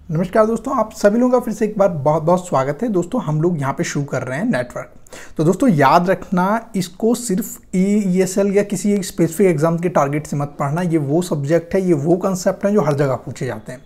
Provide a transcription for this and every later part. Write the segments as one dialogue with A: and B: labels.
A: नमस्कार दोस्तों, आप सभी लोगों का फिर से एक बार बहुत बहुत स्वागत है। दोस्तों हम लोग यहाँ पे शुरू कर रहे हैं नेटवर्क। तो दोस्तों याद रखना, इसको सिर्फ ESL या किसी एक स्पेसिफिक एग्जाम के टारगेट से मत पढ़ना। ये वो सब्जेक्ट है, ये वो कंसेप्ट है जो हर जगह पूछे जाते हैं।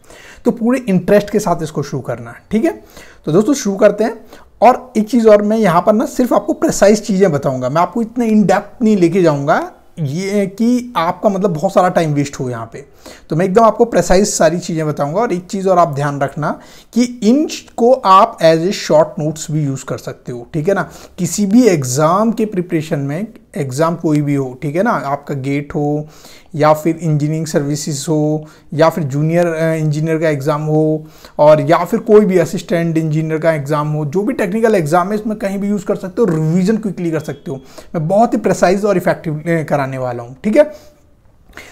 A: तो पूरे इंटरेस्ट के साथ इसको शुरू करना है, ठीक है। तो दोस्तों शुरू करते हैं। और एक चीज़ और, मैं यहाँ पर ना सिर्फ आपको प्रिसाइज चीज़ें बताऊँगा, मैं आपको इतने इन डेप्थ नहीं लेके जाऊँगा ये कि आपका मतलब बहुत सारा टाइम वेस्ट हो यहाँ पे। तो मैं एकदम आपको प्रेसाइज सारी चीज़ें बताऊंगा। और एक चीज़ और आप ध्यान रखना कि इन को आप एज ए शॉर्ट नोट्स भी यूज़ कर सकते हो, ठीक है ना। किसी भी एग्ज़ाम के प्रिपरेशन में, एग्ज़ाम कोई भी हो, ठीक है ना, आपका गेट हो या फिर इंजीनियरिंग सर्विसेज हो या फिर जूनियर इंजीनियर का एग्ज़ाम हो और या फिर कोई भी असिस्टेंट इंजीनियर का एग्ज़ाम हो, जो भी टेक्निकल एग्ज़ाम है इसमें कहीं भी यूज़ कर सकते हो, रिवीजन क्विकली कर सकते हो। मैं बहुत ही प्रिसाइज और इफेक्टिव कराने वाला हूँ, ठीक है।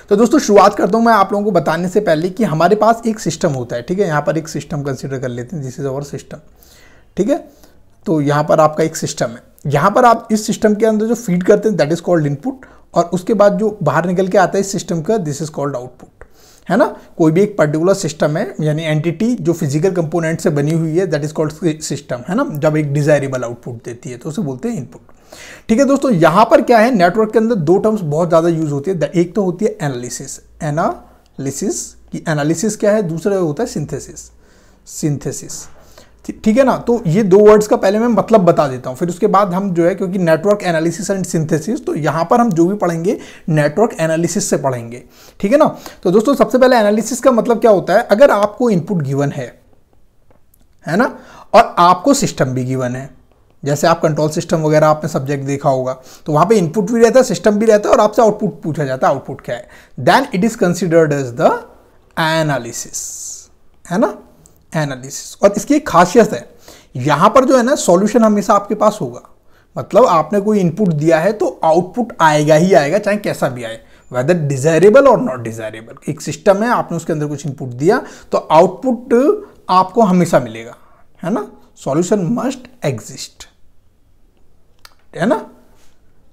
A: तो दोस्तों शुरुआत करता हूँ मैं आप लोगों को बताने से पहले कि हमारे पास एक सिस्टम होता है, ठीक है। यहाँ पर एक सिस्टम कंसिडर कर लेते हैं, दिस इज अवर सिस्टम, ठीक है। तो यहाँ पर आपका एक सिस्टम है, यहाँ पर आप इस सिस्टम के अंदर जो फीड करते हैं दैट इज कॉल्ड इनपुट, और उसके बाद जो बाहर निकल के आता है इस सिस्टम का, दिस इज कॉल्ड आउटपुट, है ना। कोई भी एक पर्टिकुलर सिस्टम है यानी एंटिटी जो फिजिकल कंपोनेंट से बनी हुई है, दैट इज कॉल्ड सिस्टम, है ना। जब एक डिजायरेबल आउटपुट देती है तो उसे बोलते हैं इनपुट, ठीक है। दोस्तों यहाँ पर क्या है, नेटवर्क के अंदर दो टर्म्स बहुत ज़्यादा यूज होती है। एक तो होती है एनालिसिस, एनालिसिस की एनालिसिस क्या है, दूसरा होता है सिंथेसिस, सिंथेसिस, ठीक है ना। तो ये दो वर्ड्स का पहले मैं मतलब बता देता हूँ, फिर उसके बाद हम जो है, क्योंकि नेटवर्क एनालिसिस एंड सिंथेसिस, तो यहाँ पर हम जो भी पढ़ेंगे नेटवर्क एनालिसिस से पढ़ेंगे, ठीक है ना। तो दोस्तों सबसे पहले एनालिसिस का मतलब क्या होता है, अगर आपको इनपुट गिवन है ना, और आपको सिस्टम भी गिवन है, जैसे आप कंट्रोल सिस्टम वगैरह आपने सब्जेक्ट देखा होगा, तो वहाँ पे इनपुट भी रहता है, सिस्टम भी रहता है, और आपसे आउटपुट पूछा जाता है, आउटपुट क्या है, then it is considered as the analysis, है ना, एनालिसिस। और इसकी एक खासियत है, यहाँ पर जो है ना सॉल्यूशन हमेशा आपके पास होगा। मतलब आपने कोई इनपुट दिया है तो आउटपुट आएगा ही आएगा, चाहे कैसा भी आए, वेदर डिजायरेबल और नॉट डिजायरेबल। एक सिस्टम है, आपने उसके अंदर कुछ इनपुट दिया तो आउटपुट आपको हमेशा मिलेगा, है ना। सॉल्यूशन मस्ट एग्जिस्ट, है ना।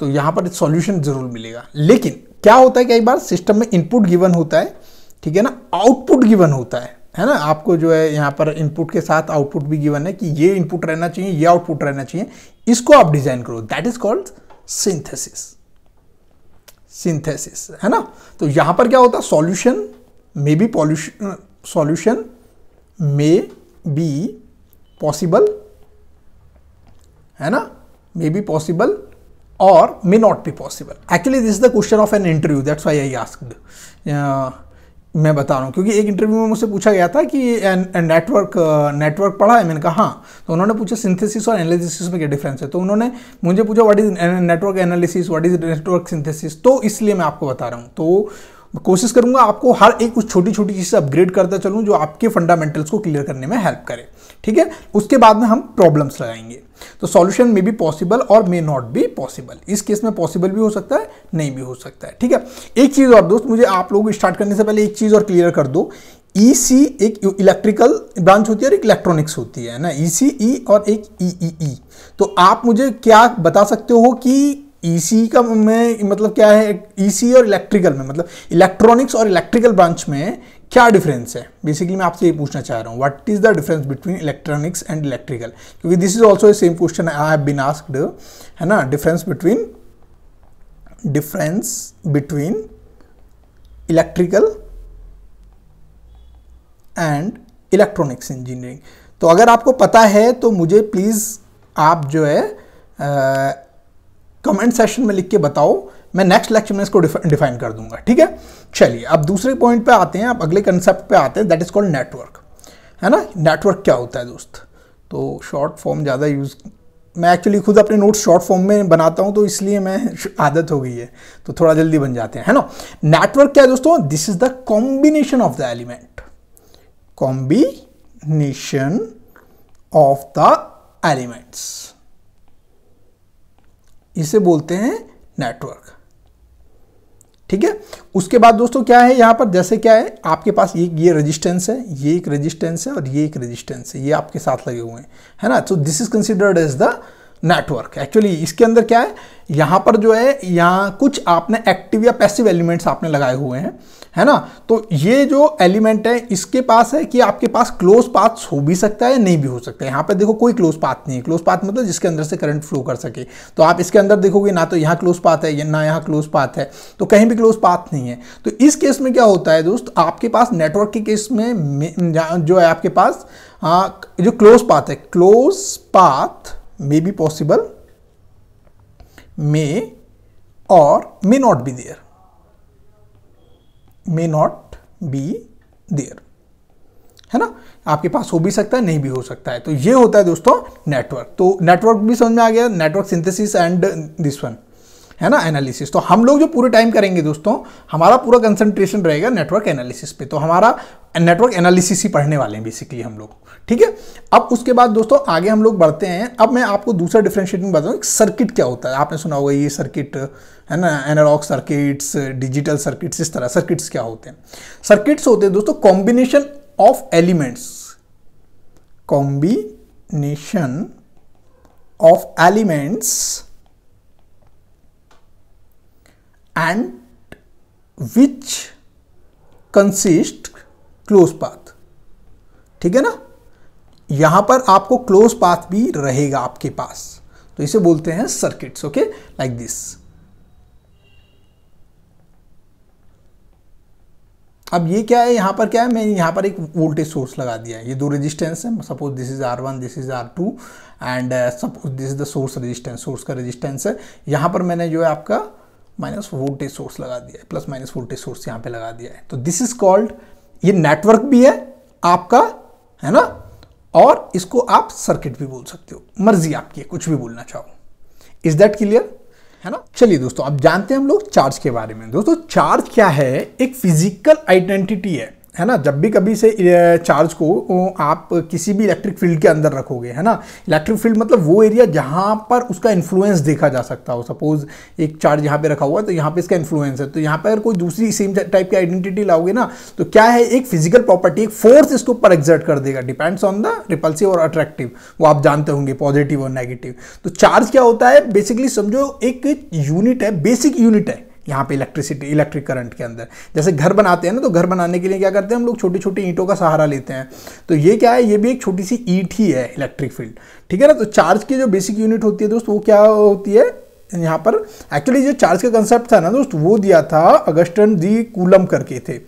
A: तो यहां पर सॉल्यूशन जरूर मिलेगा। लेकिन क्या होता है, कई बार सिस्टम में इनपुट गिवन होता है, ठीक है ना, आउटपुट गिवन होता है ना। आपको जो है यहाँ पर इनपुट के साथ आउटपुट भी गिवन है कि ये इनपुट रहना चाहिए, ये आउटपुट रहना चाहिए, इसको आप डिजाइन करो, that is called synthesis, synthesis, है ना। तो यहां पर क्या होता है, solution may be solution may be possible, है ना, मे बी पॉसिबल और may not be possible. Actually this is the question of an interview, that's why I asked. मैं बता रहा हूँ क्योंकि एक इंटरव्यू में मुझसे पूछा गया था कि नेटवर्क पढ़ा है, मैंने कहा हाँ। तो उन्होंने पूछा सिंथेसिस और एनालिसिस में क्या डिफरेंस है, तो उन्होंने मुझे पूछा what is network analysis, what is network synthesis, तो इसलिए मैं आपको बता रहा हूँ। तो कोशिश करूंगा आपको हर एक कुछ छोटी छोटी चीज़ से अपग्रेड करता चलूं जो आपके फंडामेंटल्स को क्लियर करने में हेल्प करे, ठीक है। उसके बाद में हम प्रॉब्लम्स लगाएंगे। तो सॉल्यूशन मे बी पॉसिबल और मे नॉट बी पॉसिबल। इस केस में पॉसिबल भी हो सकता है, नहीं भी हो सकता है, ठीक है। एक चीज़ और दोस्त, मुझे आप लोग स्टार्ट करने से पहले एक चीज़ और क्लियर कर दो। EC एक इलेक्ट्रिकल ब्रांच होती है और एक इलेक्ट्रॉनिक्स होती है ना, ECE और एक EEE। तो आप मुझे क्या बता सकते हो कि EC का में मतलब क्या है, EC और इलेक्ट्रिकल में, मतलब इलेक्ट्रॉनिक्स और इलेक्ट्रिकल ब्रांच में क्या डिफरेंस है। बेसिकली मैं आपसे ये पूछना चाह रहा हूँ, what is the difference between electronics and electrical, क्योंकि this is also a same question I have been asked, है ना। Difference between electrical and electronics engineering. तो अगर आपको पता है तो मुझे प्लीज़ आप जो है कमेंट सेक्शन में लिख के बताओ, मैं नेक्स्ट लेक्चर में इसको डिफाइन कर दूंगा, ठीक है। चलिए अब दूसरे पॉइंट पे आते हैं, अब अगले कंसेप्ट पे आते हैं, दैट इज कॉल्ड नेटवर्क, है ना। नेटवर्क क्या होता है दोस्त, तो शॉर्ट फॉर्म ज़्यादा यूज़, मैं एक्चुअली खुद अपने नोट्स शॉर्ट फॉर्म में बनाता हूँ, तो इसलिए मैं आदत हो गई है, तो थोड़ा जल्दी बन जाते हैं, है ना। नेटवर्क क्या है दोस्तों, this is the combination of the element, combination of the elements, इसे बोलते हैं नेटवर्क, ठीक है। उसके बाद दोस्तों क्या है यहाँ पर, जैसे क्या है आपके पास ये रेजिस्टेंस है, ये एक रेजिस्टेंस है और ये एक रेजिस्टेंस है, ये आपके साथ लगे हुए हैं, है ना। तो this is considered as the network. Actually इसके अंदर क्या है, यहाँ पर जो है यहाँ कुछ आपने एक्टिव या पैसिव एलिमेंट्स आपने लगाए हुए हैं, है ना। तो ये जो एलिमेंट है इसके पास है कि आपके पास क्लोज पाथ हो भी सकता है, नहीं भी हो सकता है। यहाँ पे देखो कोई क्लोज पाथ नहीं है। क्लोज पाथ मतलब जिसके अंदर से करंट फ्लो कर सके। तो आप इसके अंदर देखोगे ना तो यहाँ क्लोज पाथ है ना यहाँ क्लोज पाथ है, तो कहीं भी क्लोज पाथ नहीं है। तो इस केस में क्या होता है दोस्त, आपके पास नेटवर्क के केस में जो है आपके पास जो क्लोज पाथ है, close path may be possible, may or may not be there, may not be there, है ना। आपके पास हो भी सकता है, नहीं भी हो सकता है। तो ये होता है दोस्तों नेटवर्क। तो नेटवर्क भी समझ में आ गया, network synthesis and this one, है ना, एनालिसिस। तो हम लोग जो पूरे टाइम करेंगे दोस्तों, हमारा पूरा कंसंट्रेशन रहेगा नेटवर्क एनालिसिस पे। तो हमारा नेटवर्क एनालिसिस ही पढ़ने वाले हैं बेसिकली हम लोग, ठीक है। अब उसके बाद दोस्तों आगे हम लोग बढ़ते हैं। अब मैं आपको दूसरा डिफरेंशिएटिंग बताऊँ, सर्किट क्या होता है। आपने सुना होगा ये सर्किट, है ना, एनालॉग सर्किट्स, डिजिटल सर्किट्स, इस तरह सर्किट्स क्या होते हैं। सर्किट्स होते हैं दोस्तों combination of elements, combination of elements and which consist close path, ठीक है ना। यहां पर आपको क्लोज पाथ भी रहेगा आपके पास, तो इसे बोलते हैं सर्किट्स, ओके, लाइक दिस। अब ये क्या है, यहां पर क्या है, मैं यहां पर एक वोल्टेज सोर्स लगा दिया है। ये दो रेजिस्टेंस है, suppose this is R1, this is R2 and suppose this is the source resistance, source का रेजिस्टेंस है। यहां पर मैंने जो है आपका माइनस वोल्टेज सोर्स लगा दिया है, प्लस माइनस वोल्टेज सोर्स यहां पे लगा दिया है। तो दिस इज कॉल्ड, ये नेटवर्क भी है आपका, है ना, और इसको आप सर्किट भी बोल सकते हो, मर्जी आपकी है, कुछ भी बोलना चाहो। इज दैट क्लियर, है ना। चलिए दोस्तों अब जानते हैं हम लोग चार्ज के बारे में। दोस्तों चार्ज क्या है, एक फिजिकल आइडेंटिटी है ना। जब भी कभी से चार्ज को आप किसी भी इलेक्ट्रिक फील्ड के अंदर रखोगे, है ना, इलेक्ट्रिक फील्ड मतलब वो एरिया जहां पर उसका इन्फ्लुएंस देखा जा सकता हो। सपोज एक चार्ज यहाँ पे रखा हुआ है तो यहाँ पे इसका इन्फ्लुएंस है, तो यहाँ पर अगर कोई दूसरी सेम टाइप की आइडेंटिटी लाओगे ना, तो क्या है, एक फिजिकल प्रॉपर्टी, एक फोर्स इसके ऊपर एक्सर्ट कर देगा, डिपेंड्स ऑन द रिपल्सिव और अट्रैक्टिव, वो आप जानते होंगे, पॉजिटिव और नेगेटिव। तो चार्ज क्या होता है, बेसिकली समझो एक यूनिट है, बेसिक यूनिट है यहाँ पे इलेक्ट्रिसिटी, इलेक्ट्रिक करंट के अंदर। जैसे घर बनाते हैं ना, तो घर बनाने के लिए क्या करते हैं हम लोग, छोटी छोटी ईंटों का सहारा लेते हैं। तो ये क्या है, ये भी एक छोटी सी ईंट ही है, इलेक्ट्रिक फील्ड, ठीक है ना। तो चार्ज की जो बेसिक यूनिट होती है दोस्त, वो क्या होती है यहाँ पर। एक्चुअली जो चार्ज का कंसेप्ट था ना दोस्त, वो दिया था अगस्टन दी कूलम करके थे,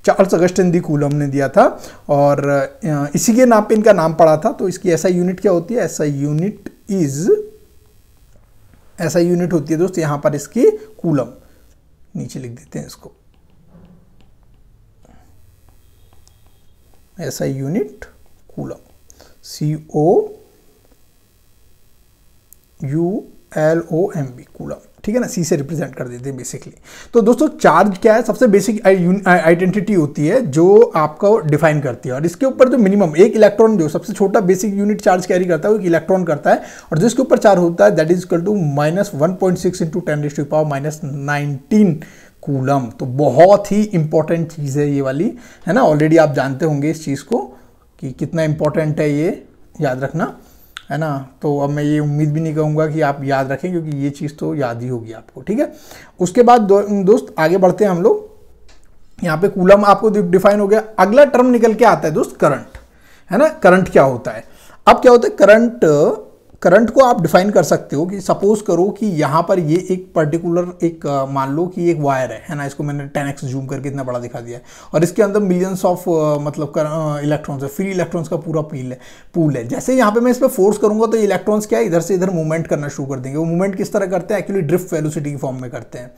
A: चार्ल्स अगस्टन दी कूलम ने दिया था, और इसी के नाम पे इनका नाम पड़ा था। तो इसकी ऐसा यूनिट क्या होती है, ऐसा यूनिट होती है दोस्त यहाँ पर इसकी कूलम, नीचे लिख देते हैं इसको, ऐसा यूनिट कूलम, COULOMB कूलम, ठीक है ना, सी से रिप्रेजेंट कर देते हैं बेसिकली। तो दोस्तों चार्ज क्या है, सबसे बेसिक आइडेंटिटी होती है जो आपको डिफाइन करती है, और इसके ऊपर जो मिनिमम एक इलेक्ट्रॉन, जो सबसे छोटा बेसिक यूनिट चार्ज कैरी करता है वो एक इलेक्ट्रॉन करता है, और जिसके ऊपर चार्ज होता है that is equal to -1.6 × 10⁻⁻⁹ coulomb. तो बहुत ही इंपॉर्टेंट चीज़ है ये वाली, है ना। ऑलरेडी आप जानते होंगे इस चीज़ को कि कितना इंपॉर्टेंट है, ये याद रखना, है ना। तो अब मैं ये उम्मीद भी नहीं कहूँगा कि आप याद रखें, क्योंकि ये चीज़ तो याद ही होगी आपको, ठीक है। उसके बाद दोस्त आगे बढ़ते हैं हम लोग। यहाँ पे कूलम आपको डिफाइन हो गया। अगला टर्म निकल के आता है दोस्त करंट, है ना। करंट क्या होता है, अब क्या होता है, करंट को आप डिफाइन कर सकते हो कि सपोज करो कि यहाँ पर ये एक पर्टिकुलर एक मान लो कि एक वायर है ना, इसको मैंने 10x जूम करके इतना बड़ा दिखा दिया है, और इसके अंदर मिलियंस ऑफ मतलब इलेक्ट्रॉन्स है, फ्री इलेक्ट्रॉन्स का पूरा पूल है। जैसे यहाँ पे मैं इस पर फोर्स करूंगा तो इलेक्ट्रॉन्स क्या है, इधर से इधर मूवमेंट करना शुरू कर देंगे। वो मूवमेंट किस तरह करते हैं, एक्चुअली ड्रिफ्ट वेलोसिटी की फॉर्म में करते हैं।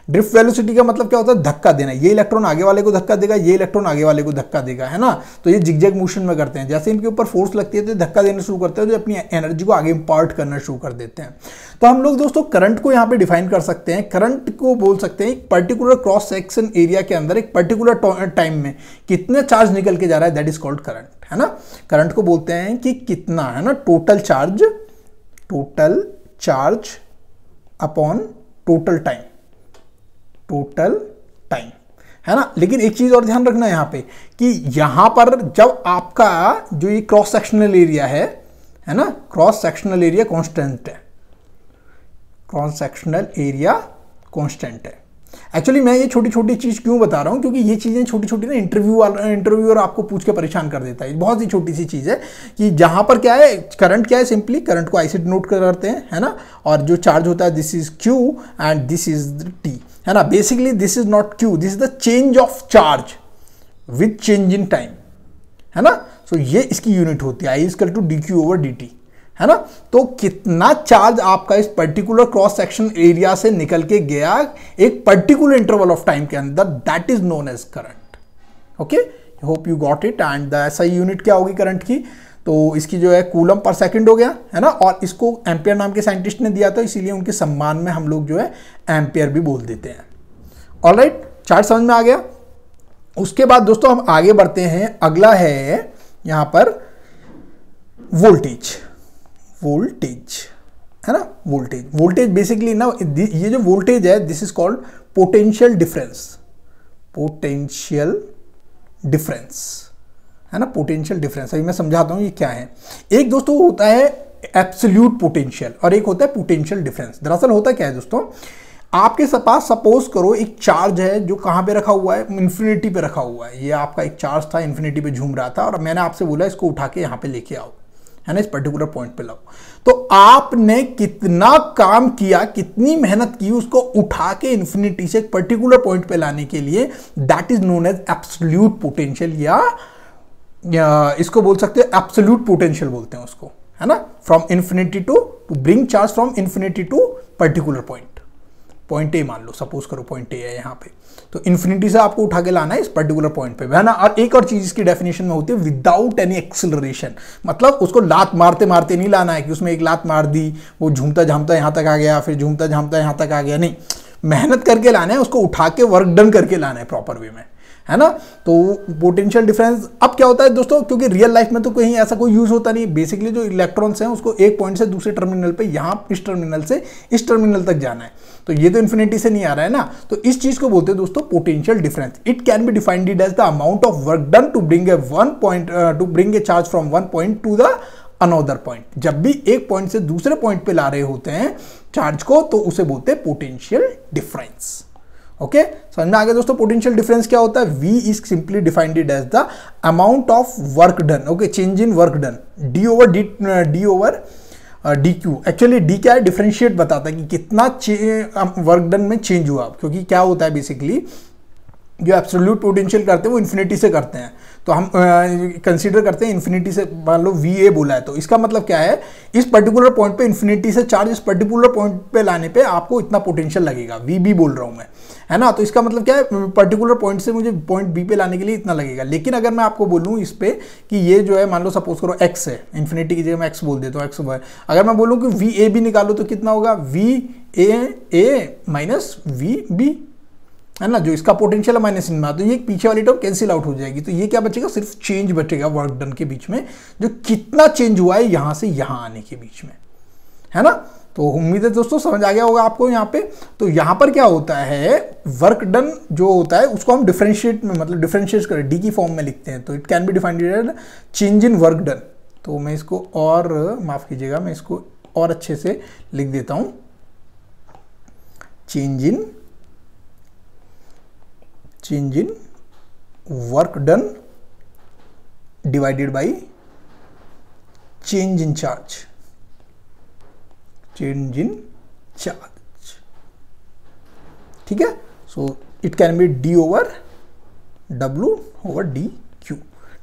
A: ड्रिफ्ट वेलोसिटी का मतलब क्या होता है, धक्का देना, ये इलेक्ट्रॉन आगे वाले को धक्का देगा, ये इलेक्ट्रॉन आगे वाले को धक्का देगा, है ना। तो ये जिगजैग मोशन में करते हैं। जैसे इनके ऊपर फोर्स लगती है तो धक्का देना शुरू करते हैं, तो अपनी एनर्जी को आगे इंपार्ट करना शुरू कर देते हैं। तो हम लोग दोस्तों करंट को यहाँ पे डिफाइन कर सकते हैं। करंट को बोल सकते हैं एक पर्टिकुलर क्रॉस सेक्शन एरिया के अंदर एक पर्टिकुलर टाइम में कितना चार्ज निकल के जा रहा है, दैट इज कॉल्ड करंट, है ना। करंट को बोलते हैं कि कितना, है ना, total charge upon total time, है ना। लेकिन एक चीज और ध्यान रखना यहाँ पे कि यहां पर जब आपका जो ये क्रॉस सेक्शनल एरिया है ना, क्रॉस सेक्शनल एरिया कांस्टेंट है, क्रॉस सेक्शनल एरिया कांस्टेंट है। एक्चुअली मैं ये छोटी छोटी चीज़ क्यों बता रहा हूँ, क्योंकि ये चीज़ें छोटी छोटी ना इंटरव्यूअर आपको पूछ के परेशान कर देता है। बहुत ही छोटी सी चीज़ है कि जहाँ पर क्या है, करंट क्या है, सिंपली करंट को ऐसे डिनोट करते हैं, है ना, और जो चार्ज होता है this is Q and this is T, है ना। Basically this is not Q, this is the change of charge with change in time, है ना। सो ये इसकी यूनिट होती है, I=dQ/dt, है ना। तो कितना चार्ज आपका इस पर्टिकुलर क्रॉस सेक्शन एरिया से निकल के गया एक पर्टिकुलर इंटरवल ऑफ टाइम के अंदर, that is known as current. Okay, hope you got it. And the SI unit क्या होगी करंट की, तो इसकी जो है कूलम पर सेकंड हो गया, है ना, और इसको एम्पियर नाम के साइंटिस्ट ने दिया था, इसीलिए उनके सम्मान में हम लोग जो है एम्पियर भी बोल देते हैं। ऑलराइट, चार्ट समझ में आ गया। उसके बाद दोस्तों हम आगे बढ़ते हैं, अगला है यहां पर वोल्टेज, है ना। वोल्टेज बेसिकली ना, ये जो वोल्टेज है this is called potential difference, है ना, पोटेंशियल डिफरेंस। अभी मैं समझाता हूं ये क्या है। एक दोस्तों होता है एब्सोल्यूट पोटेंशियल और एक होता है पोटेंशियल डिफरेंस। दरअसल होता क्या है दोस्तों, आपके पास सपोज करो एक चार्ज है जो कहां पे रखा हुआ है, इन्फिनिटी पे रखा हुआ है। ये आपका एक चार्ज था, इन्फिनिटी पे झूम रहा था, और मैंने आपसे बोला इसको उठा के यहां पे लेके आओ, है ना, इस पर्टिकुलर पॉइंट पे लाओ। तो आपने कितना काम किया, कितनी मेहनत की उसको उठा के इन्फिनिटी से एक पर्टिकुलर पॉइंट पे लाने के लिए, that is known as absolute potential, या इसको बोल सकते हैं एब्सोल्यूट पोटेंशियल बोलते हैं उसको, है ना। From infinity to bring charge from infinity to particular point A मान लो, सपोज करो पॉइंट ए है यहाँ पे, तो इन्फिनिटी से आपको उठा के लाना है इस पर्टिकुलर पॉइंट पे, है ना। और एक और चीज इसकी डेफिनेशन में होती है विदाउट एनी एक्सेलरेशन, मतलब उसको लात मारते मारते नहीं लाना है कि उसमें एक लात मार दी, वो झूमता झामता यहाँ तक आ गया, फिर झूमता झामता यहाँ तक आ गया, नहीं, मेहनत करके लाना है, उसको उठा के वर्क डन करके लाना है प्रॉपर वे में, है ना। तो पोटेंशियल डिफरेंस अब क्या होता है दोस्तों, क्योंकि रियल लाइफ में तो कहीं ऐसा कोई यूज होता नहीं, बेसिकली जो इलेक्ट्रॉन्स हैं उसको एक पॉइंट से दूसरे टर्मिनल पे, यहाँ इस टर्मिनल से इस टर्मिनल तक जाना है, तो ये तो इन्फिनिटी से नहीं आ रहा है ना। तो इस चीज को बोलते हैं दोस्तों potential difference. It can be defined as the amount of work done to bring a charge from one point to the another point. जब भी एक पॉइंट से दूसरे पॉइंट पे ला रहे होते हैं चार्ज को, तो उसे बोलते हैं पोटेंशियल डिफरेंस। ओके, समझ में आ गया दोस्तों पोटेंशियल डिफरेंस क्या होता है। V is simply defined as the amount of work done, okay, change in work done, D over DQ। Actually D क्या है, डिफरेंशिएट बताता है कि कितना वर्क डन में चेंज हुआ, क्योंकि क्या होता है बेसिकली जो एब्सोल्यूट पोटेंशियल करते हैं वो इन्फिनिटी से करते हैं, तो हम कंसीडर करते हैं इन्फिनिटी से, मान लो VA बोला है, तो इसका मतलब क्या है, इस पर्टिकुलर पॉइंट पे इन्फिनिटी से चार्ज इस पर्टिकुलर पॉइंट पे लाने पे आपको इतना पोटेंशियल लगेगा, VB बोल रहा हूं मैं, है ना। तो इसका मतलब क्या है, पर्टिकुलर पॉइंट से मुझे पॉइंट B पे लाने के लिए इतना लगेगा। लेकिन अगर मैं आपको बोलूँ इस पे कि ये जो है मान लो सपोज करो X है, इन्फिनिटी की जगह मैं X बोल देता हूँ, X अगर मैं बोलूँ कि VAB निकालो तो कितना होगा, VAA माइनस VB, है ना, जो इसका पोटेंशियल है माइनस इनमें, तो ये पीछे वाली टर्म कैंसिल आउट हो जाएगी, तो ये क्या बचेगा, सिर्फ चेंज बचेगा वर्क डन के बीच में, जो कितना चेंज हुआ है यहां से यहां आने के बीच में, है ना। तो उम्मीद है दोस्तों समझ आ गया होगा आपको यहाँ पे। तो यहाँ पर क्या होता है, वर्क डन जो होता है उसको हम डिफरेंशिएट में, मतलब डिफरेंशिएट करें D की फॉर्म में लिखते हैं, तो it can be defined as change in work done. तो मैं इसको और माफ कीजिएगा, मैं इसको और अच्छे से लिख देता हूं, change in work done divided by change in charge, ठीक है। So it can B D over W over DQ,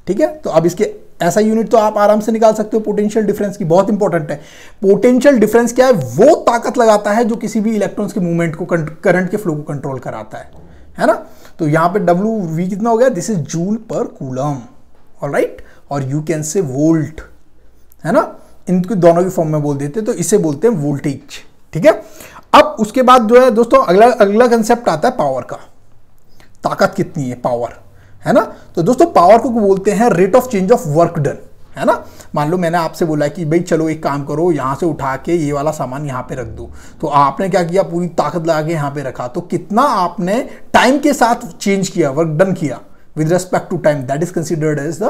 A: ठीक है। तो अब इसके ऐसा यूनिट तो आप आराम से निकाल सकते हो पोटेंशियल डिफरेंस की, बहुत इंपॉर्टेंट है। पोटेंशियल डिफरेंस क्या है, वो ताकत लगाता है जो किसी भी इलेक्ट्रॉन्स के मूवमेंट को, करंट के फ्लो को कंट्रोल कराता है ना। तो यहां पे W कितना हो गया, दिस इज जूल पर कूलम, ऑलराइट, और यू कैन से वोल्ट, है ना, इनको दोनों की फॉर्म में बोल देते हैं, तो इसे बोलते हैं वोल्टेज, ठीक है। अब उसके बाद जो है दोस्तों अगला कंसेप्ट आता है पावर का, ताकत कितनी है, पावर, है ना। तो दोस्तों पावर को बोलते हैं rate of change of work done, है ना। मान लो मैंने आपसे बोला कि भाई चलो एक काम करो, यहां से उठा के ये वाला सामान यहां पे रख दो, तो आपने क्या किया, पूरी ताकत लगा के यहां पे रखा, तो कितना आपने टाइम के साथ चेंज किया, वर्क डन किया with respect to time, that is considered as the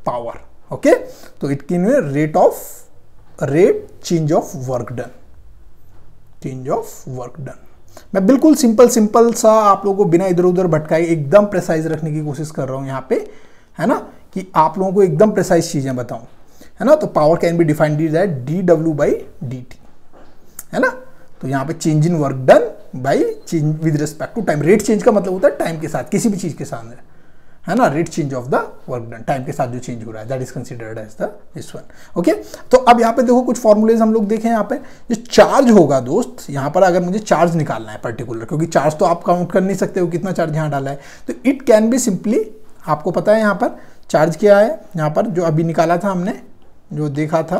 A: power, okay. तो it can be rate change of work done, change of work done. मैं बिल्कुल सिंपल सा आप लोगों को बिना इधर उधर भटकाए एकदम प्रिसाइज रखने की कोशिश कर रहा हूं यहाँ पे, है ना, कि आप लोगों को एकदम प्रिसाइज चीजें बताऊं, है ना। तो power can be defined as dw/dt, है ना। तो यहाँ पे change in work done by change with respect to time. Rate change का मतलब होता है टाइम के साथ, किसी भी चीज के साथ, है ना। Rate change of the work done, time के साथ जो चेंज हो रहा है, that is considered as the this one. Okay, तो अब यहाँ पे देखो कुछ फॉर्मूलेज हम लोग देखें। यहाँ पे जो चार्ज होगा दोस्त, यहाँ पर अगर मुझे चार्ज निकालना है पर्टिकुलर, क्योंकि चार्ज तो आप काउंट कर नहीं सकते हो कितना चार्ज यहाँ डाला है, तो इट कैन बी सिंपली, आपको पता है यहाँ पर चार्ज क्या है, यहाँ पर जो अभी निकाला था हमने, जो देखा था,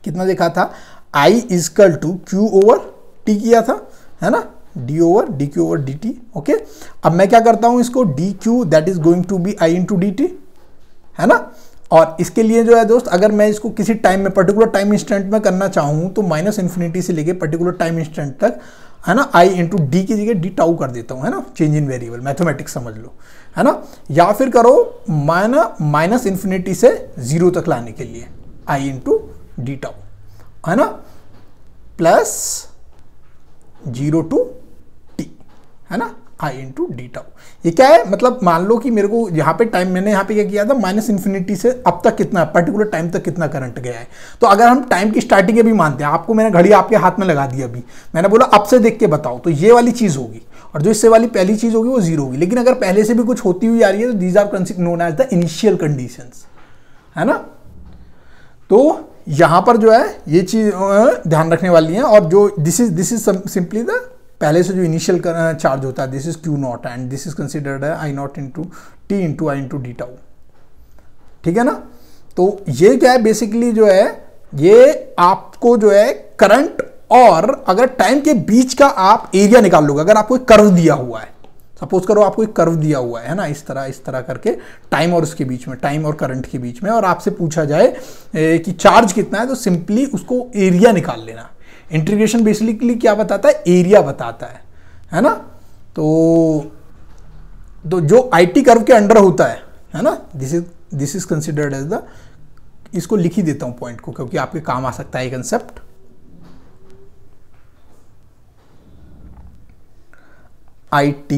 A: कितना देखा था, I is equal to Q over T किया था, है ना, D over DQ over DT। Okay, अब मैं क्या करता हूं, इसको DQ that is going to be I into DT, है ना। और इसके लिए जो है दोस्त, अगर मैं इसको किसी टाइम में, पर्टिकुलर टाइम इंस्टेंट में करना चाहूँ तो -∞ से लेके पर्टिकुलर टाइम इंस्टेंट तक, है ना, I इंटू डी की जगह डी टाउ कर देता हूँ, है ना, चेंज इन वेरिएबल, मैथमेटिक्स समझ लो, है ना। या फिर करो -∞ से 0 तक लाने के लिए I इंटू डी टाउ, है ना, प्लस 0 टू t, है ना, I इंटू डी टाउ। ये क्या है, मतलब मान लो कि मेरे को यहाँ पे टाइम, मैंने यहाँ पे क्या किया था, -∞ से अब तक कितना, पर्टिकुलर टाइम तक कितना करंट गया है। तो अगर हम टाइम की स्टार्टिंग भी मानते हैं, आपको मैंने घड़ी आपके हाथ में लगा दी अभी, मैंने बोला अब से देख के बताओ, तो ये वाली चीज होगी, और जो इससे वाली पहली चीज होगी वो 0 होगी। लेकिन अगर पहले से भी कुछ होती हुई आ रही है तो these are known as the initial conditions, है ना। तो यहां पर जो है ये चीज ध्यान रखने वाली है। और जो दिस इज सिंपली द पहले से जो इनिशियल चार्ज होता है, this is Q0 and this is considered है I0 into T into I into D tau, ठीक है ना। तो ये क्या है, बेसिकली जो है ये आपको जो है करंट और अगर टाइम के बीच का आप एरिया निकाल लोगे। अगर आपको एक कर्व दिया हुआ है, सपोज करो आपको एक कर्व दिया हुआ है ना, इस तरह करके, टाइम और उसके बीच में, टाइम और करंट के बीच में, और आपसे पूछा जाए कि चार्ज कितना है, तो सिंपली उसको एरिया निकाल लेना। इंटीग्रेशन बेसिकली क्या बताता है, एरिया बताता है ना। तो जो IT कर्व के अंडर होता है ना, this is considered as the, इसको लिख ही देता हूं पॉइंट को, क्योंकि आपके काम आ सकता है ये concept. IT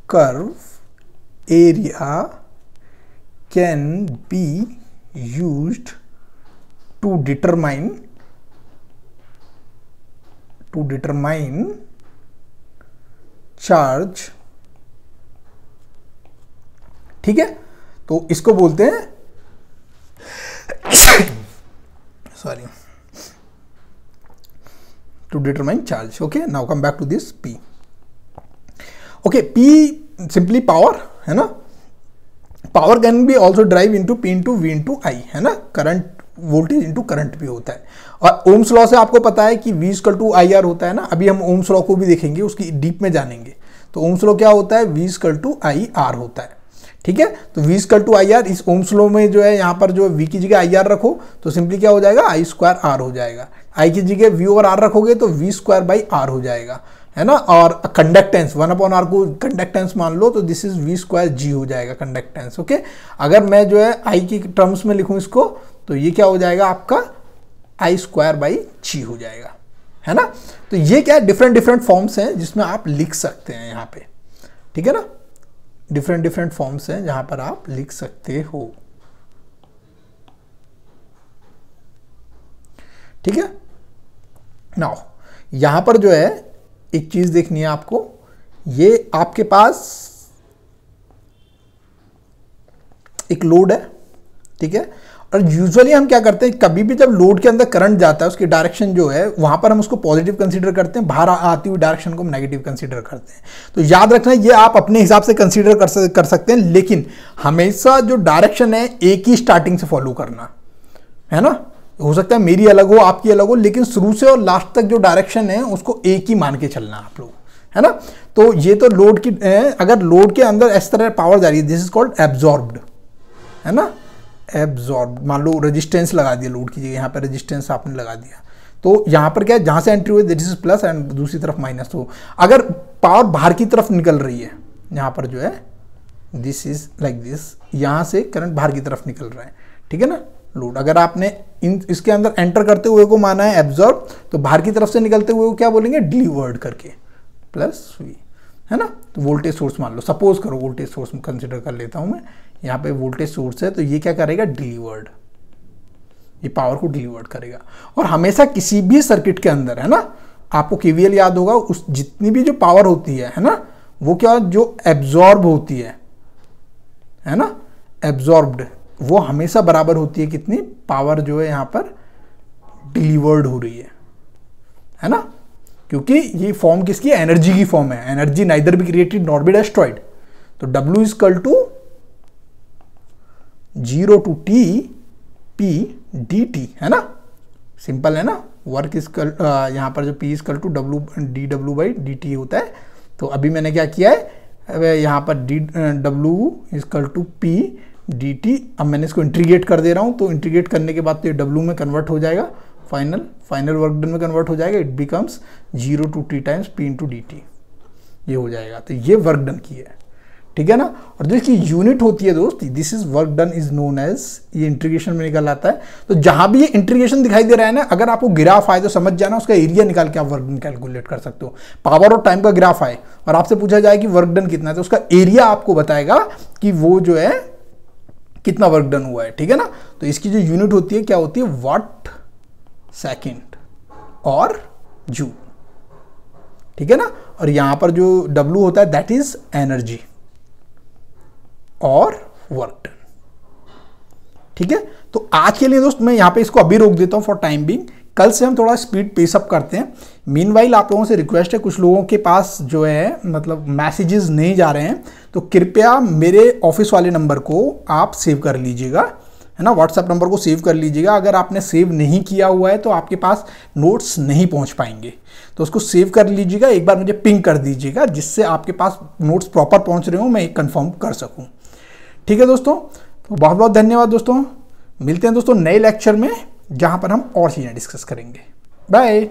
A: curve area can be used to determine charge, ठीक है। तो इसको बोलते हैं sorry, to determine charge. Okay, now come back to this P. Okay, P simply power, है ना। Power can B also drive into P into V into I, है ना, करंट, वोल्टेज इंटू करंट भी होता है। और ओम्स लॉ से आपको पता है कि V इक्वल टू IR होता है ना। अभी हम ओम्स लॉ को भी देखेंगे, उसकी डीप में जानेंगे। तो ओम्स लॉ क्या होता है, V इक्वल टू IR होता है, ठीक है। तो V इक्वल टू IR, इस ओम्स लॉ में जो है यहाँ पर जो V की जगह IR रखो तो सिंपली क्या हो जाएगा, I स्क्वायर R हो जाएगा। I की जगह V ओवर R रखोगे तो V स्क्वायर बाई R हो जाएगा, है ना। और कंडक्टेंस 1/R को कंडक्टेंस मान लो तो this is V square G हो जाएगा कंडक्टेंस। ओके, अगर मैं जो है I की टर्म्स में लिखूं इसको, तो ये क्या हो जाएगा आपका I स्क्वायर बाई G हो जाएगा, है ना। तो ये क्या है, डिफरेंट फॉर्म्स हैं जिसमें आप लिख सकते हैं यहाँ पे, ठीक है ना। डिफरेंट फॉर्म्स हैं जहां पर आप लिख सकते हो, ठीक है। नाउ यहां पर जो है एक चीज देखनी है आपको, ये आपके पास एक लोड है, ठीक है। और यूजुअली हम क्या करते हैं, कभी भी जब लोड के अंदर करंट जाता है उसकी डायरेक्शन जो है वहां पर हम उसको पॉजिटिव कंसीडर करते हैं, बाहर आती हुई डायरेक्शन को हम नेगेटिव कंसीडर करते हैं। तो याद रखना, ये आप अपने हिसाब से कंसीडर कर सकते हैं, लेकिन हमेशा जो डायरेक्शन है एक ही स्टार्टिंग से फॉलो करना, है ना। हो सकता है मेरी अलग हो, आपकी अलग हो, लेकिन शुरू से और लास्ट तक जो डायरेक्शन है उसको एक ही मान के चलना आप लोग, है ना। तो ये तो लोड की, अगर लोड के अंदर इस तरह पावर जा रही है, दिस इज कॉल्ड एब्जॉर्ब्ड, है ना, एब्जॉर्ब। मान लो रेजिस्टेंस लगा दिया लोड की जगह, यहाँ पे रेजिस्टेंस आपने लगा दिया, तो यहाँ पर क्या है, जहाँ से एंट्री हुई दिस इज प्लस एंड दूसरी तरफ माइनस। तो अगर पावर बाहर की तरफ निकल रही है, यहाँ पर जो है दिस इज लाइक दिस, यहाँ से करंट बाहर की तरफ निकल रहा है, ठीक है ना। लोड अगर आपने इसके अंदर एंटर करते हुए को माना है एब्जॉर्ब, तो बाहर की तरफ से निकलते हुए को क्या बोलेंगे, डिलीवर्ड करके, प्लस वी, है ना। तो वोल्टेज सोर्स मान लो, सपोज करो वोल्टेज सोर्स कंसिडर कर लेता हूं मैं, यहाँ पे वोल्टेज सोर्स है, तो ये क्या करेगा, डिलीवर्ड, ये पावर को डिलीवर्ड करेगा। और हमेशा किसी भी सर्किट के अंदर, है ना, आपको केवीएल याद होगा, उस जितनी भी जो पावर होती है ना, वो क्या, जो एब्जॉर्ब होती है ना, एब्जॉर्ब्ड, वो हमेशा बराबर होती है कितनी, पावर जो है यहाँ पर डिलीवर्ड हो रही है ना। क्योंकि ये फॉर्म किसकी, एनर्जी की फॉर्म है, energy neither be created not be destroyed. तो W is equal to 0 to T P dt, है ना, सिंपल है ना। वर्क इजकल यहाँ पर जो P is equal to dW by dt होता है। तो अभी मैंने क्या किया है, यहाँ पर W is equal to P dt, अब मैंने इसको इंटीग्रेट कर दे रहा हूँ, तो इंटीग्रेट करने के बाद तो ये W में कन्वर्ट हो जाएगा, फाइनल वर्क डन में कन्वर्ट हो जाएगा, it becomes 0 to T times P into dt, ये हो जाएगा। तो ये वर्क डन की है, ठीक है ना। और जो इसकी यूनिट होती है दोस्त, this is work done is known as, ये इंटीग्रेशन में निकल आता है। तो जहां भी ये इंटीग्रेशन दिखाई दे रहा है ना, अगर आपको ग्राफ आए तो समझ जाना, उसका एरिया निकाल के आप वर्क डन कैलकुलेट कर सकते हो। पावर और टाइम का ग्राफ आए और आपसे पूछा जाए कि वर्क डन कितना है, तो उसका एरिया आपको बताएगा कि वो जो है कितना वर्क डन हुआ है, ठीक है ना। तो इसकी जो यूनिट होती है क्या होती है, वाट सेकेंड और जूल, ठीक है ना। और यहां पर जो W होता है दैट इज एनर्जी और वर्क डन, ठीक है। तो आज के लिए दोस्त मैं यहां पे इसको अभी रोक देता हूं फॉर टाइम बीइंग, कल से हम थोड़ा स्पीड पेस अप करते हैं। मीनवाइल आप लोगों से रिक्वेस्ट है, कुछ लोगों के पास जो है मतलब मैसेजेस नहीं जा रहे हैं, तो कृपया मेरे ऑफिस वाले नंबर को आप सेव कर लीजिएगा, है ना, व्हाट्सएप नंबर को सेव कर लीजिएगा। अगर आपने सेव नहीं किया हुआ है तो आपके पास नोट्स नहीं पहुंच पाएंगे, तो उसको सेव कर लीजिएगा, एक बार मुझे पिंग कर दीजिएगा, जिससे आपके पास नोट्स प्रॉपर पहुंच रहे हो, मैं एक कंफर्म कर सकूं, ठीक है दोस्तों। तो बहुत बहुत धन्यवाद दोस्तों, मिलते हैं दोस्तों नए लेक्चर में, जहां पर हम और चीज़ें डिस्कस करेंगे। बाय।